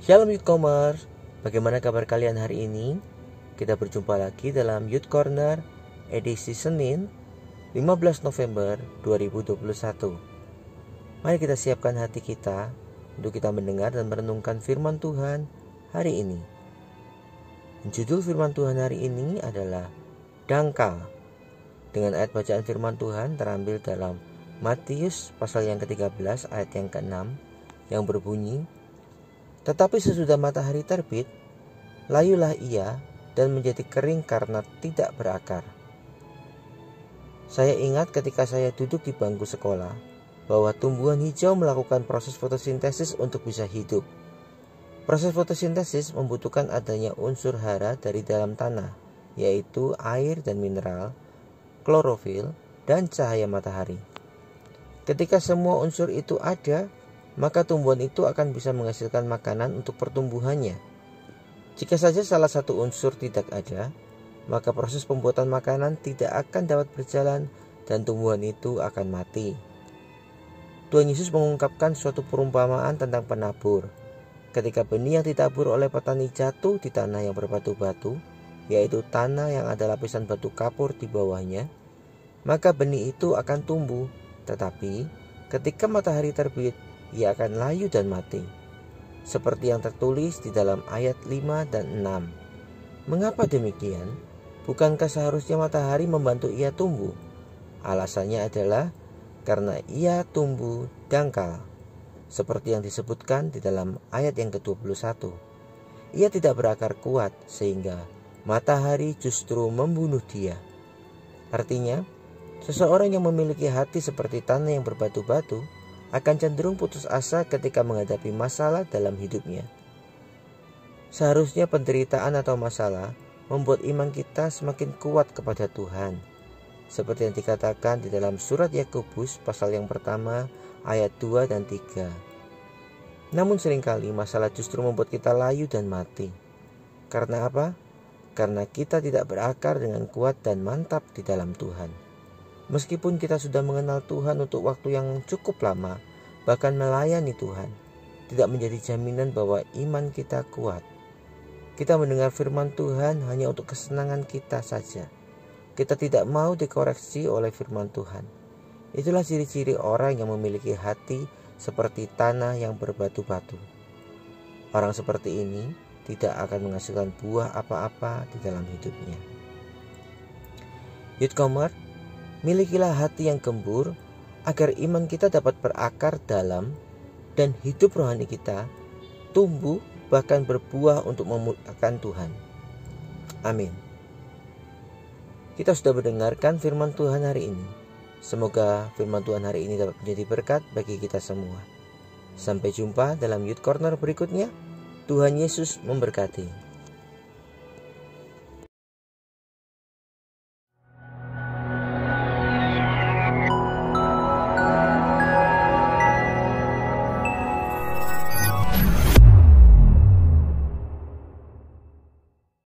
Shalom Youthcomers, bagaimana kabar kalian hari ini? Kita berjumpa lagi dalam Youth Corner edisi Senin 15 November 2021. Mari kita siapkan hati kita untuk kita mendengar dan merenungkan firman Tuhan hari ini. Judul firman Tuhan hari ini adalah dangkal. Dengan ayat bacaan firman Tuhan terambil dalam Matius pasal yang ke-13 ayat yang ke-6 yang berbunyi, "Tetapi sesudah matahari terbit, layulah ia dan menjadi kering karena tidak berakar." Saya ingat ketika saya duduk di bangku sekolah, bahwa tumbuhan hijau melakukan proses fotosintesis untuk bisa hidup. Proses fotosintesis membutuhkan adanya unsur hara dari dalam tanah, yaitu air dan mineral, klorofil, dan cahaya matahari. Ketika semua unsur itu ada, maka tumbuhan itu akan bisa menghasilkan makanan untuk pertumbuhannya. Jika saja salah satu unsur tidak ada, maka proses pembuatan makanan tidak akan dapat berjalan dan tumbuhan itu akan mati. Tuhan Yesus mengungkapkan suatu perumpamaan tentang penabur. Ketika benih yang ditabur oleh petani jatuh di tanah yang berbatu-batu, yaitu tanah yang ada lapisan batu kapur di bawahnya, maka benih itu akan tumbuh, tetapi ketika matahari terbit, ia akan layu dan mati. Seperti yang tertulis di dalam ayat 5 dan 6. Mengapa demikian? Bukankah seharusnya matahari membantu ia tumbuh? Alasannya adalah karena ia tumbuh dangkal. Seperti yang disebutkan di dalam ayat yang ke-21. Ia tidak berakar kuat sehingga matahari justru membunuh dia. Artinya, seseorang yang memiliki hati seperti tanah yang berbatu-batu akan cenderung putus asa ketika menghadapi masalah dalam hidupnya. Seharusnya penderitaan atau masalah membuat iman kita semakin kuat kepada Tuhan. Seperti yang dikatakan di dalam surat Yakobus pasal yang pertama ayat 2 dan 3. Namun seringkali masalah justru membuat kita layu dan mati. Karena apa? Karena kita tidak berakar dengan kuat dan mantap di dalam Tuhan. Meskipun kita sudah mengenal Tuhan untuk waktu yang cukup lama, bahkan melayani Tuhan, tidak menjadi jaminan bahwa iman kita kuat. Kita mendengar firman Tuhan hanya untuk kesenangan kita saja. Kita tidak mau dikoreksi oleh firman Tuhan. Itulah ciri-ciri orang yang memiliki hati seperti tanah yang berbatu-batu. Orang seperti ini tidak akan menghasilkan buah apa-apa di dalam hidupnya. Youthcomer, milikilah hati yang gembur agar iman kita dapat berakar dalam dan hidup rohani kita tumbuh bahkan berbuah untuk memuliakan Tuhan. Amin. Kita sudah mendengarkan firman Tuhan hari ini. Semoga firman Tuhan hari ini dapat menjadi berkat bagi kita semua. Sampai jumpa dalam Youth Corner berikutnya. Tuhan Yesus memberkati.